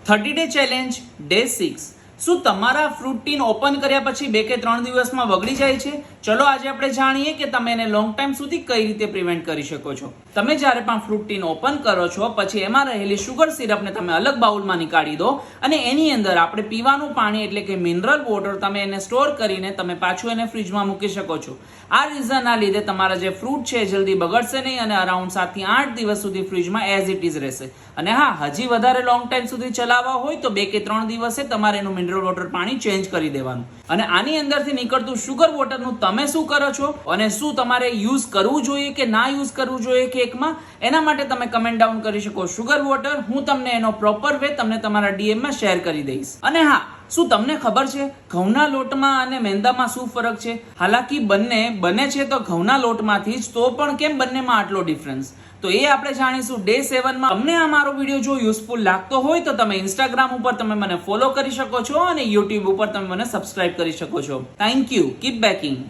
30 day challenge day 6। શું તમારા fruit tin open કર્યા પછી 2 કે 3 દિવસમાં બગડી જાય છે? ચલો આજે આપણે જાણીએ કે તમે એને લોંગ ટાઈમ સુધી કઈ રીતે પ્રિવેન્ટ કરી શકો છો। તમે જ્યારે પણ ફ્રૂટ ટીન ઓપન કરો છો પછી એમાં રહેલી શુગર સિરપને તમે અલગ બાઉલમાં નીકાળી દો અને એની અંદર આપણે પીવાનું પાણી એટલે કે મિનરલ વોટર તમે એને સ્ટોર કરીને તમે પાછું એને ફ્રીજમાં મૂકી શકો છો। આ રીઝનના લીધે તમારા જે ફ્રૂટ છે જલ્દી બગડશે નહીં અને અરાઉન્ડ 7 થી 8 દિવસ સુધી ફ્રીજમાં એઝ ઇટ ઇઝ રહેશે। અને હા, હજી વધારે લોંગ ટાઈમ સુધી ચલાવવા હોય તો 2 કે 3 દિવસે તમારે એનું મિનરલ વોટર પાણી ચેન્જ કરી દેવાનું। અને આની અંદરથી નીકળતું શુગર વોટરનું તમે શું કરો છો અને શું તમારે યુઝ કરવું જોઈએ કે ના યુઝ કરવું જોઈએ કેકમાં, એના માટે તમે કમેન્ટ ડાઉન કરી શકો શુગર વોટર। હું તમને એનો પ્રોપર વે તમને તમારા ડીએમ માં શેર કરી દઈશ। અને હા, શું તમને ખબર છે ઘઉંના લોટમાં અને મેંદામાં શું ફરક છે? હાલાકી બંને બને છે તો ઘઉંના લોટમાંથી જ, તો પણ કેમ બંનેમાં આટલો ડિફરન્સ? તો એ આપણે જાણીશું ડે 7 માં। તમને આ મારો વિડીયો જો યુઝફુલ લાગતો હોય તો તમે ઇન્સ્ટાગ્રામ ઉપર તમે મને ફોલો કરી શકો છો અને યુટ્યુબ ઉપર તમે મને સબસ્ક્રાઇબ કરી શકો છો। Thank you, keep baking.